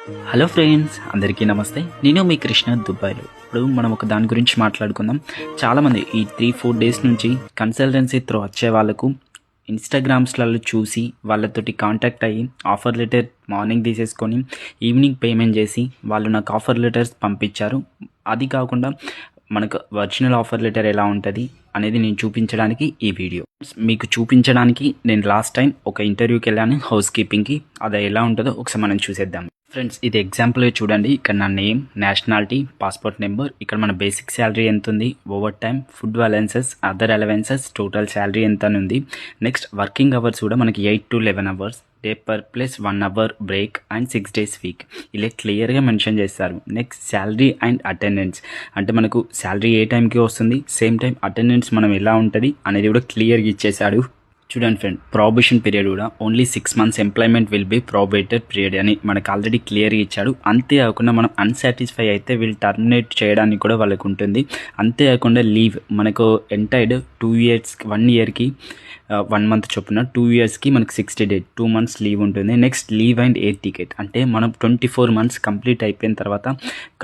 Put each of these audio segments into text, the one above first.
Hello friends, అందరికీ నమస్తే. నేను మీ కృష్ణ దుబాయ్లో. ఇప్పుడు మనం ఒక దాని గురించి మాట్లాడుకుందాం. చాలామంది ఈ 3-4 డేస్ నుంచి కన్సల్టెన్సీ త్రూ వచ్చే వాళ్ళకు ఇన్స్టాగ్రామ్స్లలో చూసి వాళ్ళతోటి కాంటాక్ట్ అయ్యి ఆఫర్ లెటర్ మార్నింగ్ తీసేసుకొని ఈవినింగ్ పేమెంట్ చేసి వాళ్ళు నాకు ఆఫర్ లెటర్స్ పంపించారు. అది కాకుండా మనకు ఒరిజినల్ ఆఫర్ లెటర్ ఎలా ఉంటుంది అనేది నేను చూపించడానికి ఈ వీడియో. మీకు చూపించడానికి నేను లాస్ట్ టైం ఒక ఇంటర్వ్యూకి వెళ్ళాను హౌస్ కీపింగ్కి. అది ఎలా ఉంటుందో ఒకసారి మనం చూసేద్దాం. ఫ్రెండ్స్, ఇది ఎగ్జాంపుల్గా చూడండి. ఇక్కడ నా నేమ్, నేషనాలిటీ, పాస్పోర్ట్ నెంబర్, ఇక్కడ మన బేసిక్ శాలరీ ఎంత ఉంది, over time, food allowances, other allowances, total salary ఎంత అని ఉంది. నెక్స్ట్ వర్కింగ్ అవర్స్ కూడా మనకి 8 to 11 hours, day per plus 1 hour break and 6 days week, ఇలా క్లియర్గా మెన్షన్ చేస్తారు. నెక్స్ట్ శాలరీ అండ్ అటెండెన్స్, అంటే మనకు శాలరీ ఏ టైంకి వస్తుంది, సేమ్ టైం అటెండెన్స్ మనం ఎలా ఉంటుంది అనేది కూడా క్లియర్గా ఇచ్చేశాడు. చూడండి ఫ్రెండ్, ప్రాబేషన్ పీరియడ్ కూడా only 6 months employment will be probated period అని మనకు ఆల్రెడీ క్లియర్గా ఇచ్చాడు. అంతేకాకుండా మనం అన్సాటిస్ఫై అయితే వీళ్ళు టర్మినేట్ చేయడానికి కూడా వాళ్ళకు ఉంటుంది. అంతేకాకుండా లీవ్ మనకు ఎంటైర్డ్ 2 years, 1 yearకి 1 month చొప్పున 2 yearsకి మనకు 60 days, 2 months లీవ్ ఉంటుంది. Next leave and air ticket, అంటే మనం 24 months కంప్లీట్ అయిపోయిన తర్వాత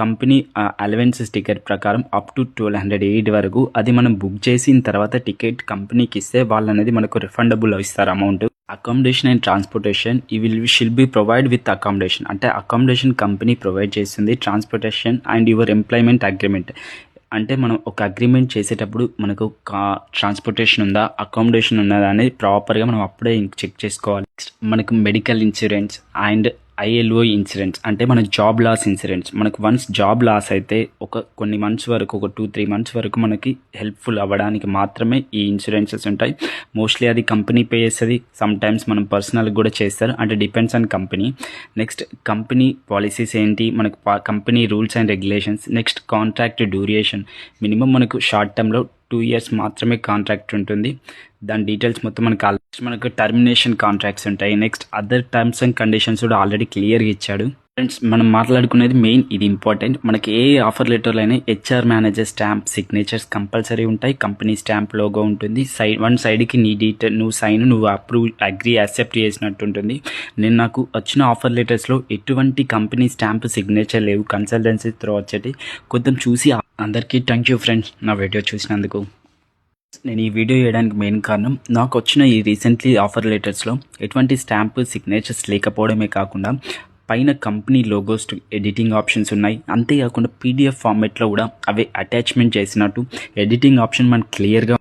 కంపెనీ అలవెన్సెస్ టికెట్ ప్రకారం అప్ టు 1208 వరకు అది మనం బుక్ చేసిన తర్వాత టికెట్ కంపెనీకి ఇస్తే వాళ్ళు అనేది మనకు రిఫండబుల్ ఇస్తారు amount. Accommodation and transportation షిల్ B provide with accommodation, అంటే అకామిడేషన్ కంపెనీ ప్రొవైడ్ చేస్తుంది. Transportation and your employment agreement, అంటే మనం ఒక అగ్రిమెంట్ చేసేటప్పుడు మనకు ట్రాన్స్పోర్టేషన్ ఉందా, అకామిడేషన్ ఉన్నదా అనేది ప్రాపర్గా మనం అప్పుడే చెక్ చేసుకోవాలి. నెక్స్ట్ మనకు medical insurance and ILO insurance, అంటే మన జాబ్ లాస్ ఇన్సూరెన్స్. మనకు వన్స్ జాబ్ లాస్ అయితే కొన్ని మంత్స్ వరకు, ఒక 2-3 months వరకు మనకి హెల్ప్ఫుల్ అవ్వడానికి మాత్రమే ఈ ఇన్సూరెన్సెస్ ఉంటాయి. మోస్ట్లీ అది కంపెనీ పే చేస్తుంది, సమ్ టైమ్స్ మనం పర్సనల్గా కూడా చేస్తారు, అంటే depends on company. Next company policies ఏంటి, మనకు company rules and regulations. Next contract duration, minimum మనకు షార్ట్ టర్మ్లో 2 years మాత్రమే కాంట్రాక్ట్ ఉంటుంది. దాని డీటెయిల్స్ మొత్తం మనకు టర్మినేషన్ కాంట్రాక్ట్స్ ఉంటాయి. Next other terms and conditions కూడా ఆల్రెడీ క్లియర్గా ఇచ్చాడు. ఫ్రెండ్స్, మనం మాట్లాడుకునేది మెయిన్, ఇది ఇంపార్టెంట్. మనకి ఏ ఆఫర్ లెటర్లో అయినా HR manager stamp, signatures compulsory ఉంటాయి. కంపెనీ స్టాంప్ లోగో ఉంటుంది. వన్ సైడ్కి నీ డీటెయిల్, నువ్వు అప్రూవ్, అగ్రీ, యాక్సెప్ట్ చేసినట్టు ఉంటుంది. నాకు వచ్చిన ఆఫర్ లెటర్స్లో ఎటువంటి కంపెనీ స్టాంప్, సిగ్నేచర్ లేవు. కన్సల్టెన్సీ త్రూ వచ్చేటి కొంచెం చూసి. అందరికీ థ్యాంక్ యూ ఫ్రెండ్స్ నా వీడియో చూసినందుకు. నేను ఈ వీడియో చేయడానికి మెయిన్ కారణం, నాకు వచ్చిన ఈ రీసెంట్లీ ఆఫర్ లెటర్స్లో ఎటువంటి స్టాంప్, సిగ్నేచర్స్ లేకపోవడమే కాకుండా పైన కంపెనీ లోగోస్ ఎడిటింగ్ ఆప్షన్స్ ఉన్నాయి. అంతేకాకుండా PDF ఫార్మాట్లో కూడా అవి అటాచ్మెంట్ చేసినట్టు ఎడిటింగ్ ఆప్షన్ మనకు క్లియర్గా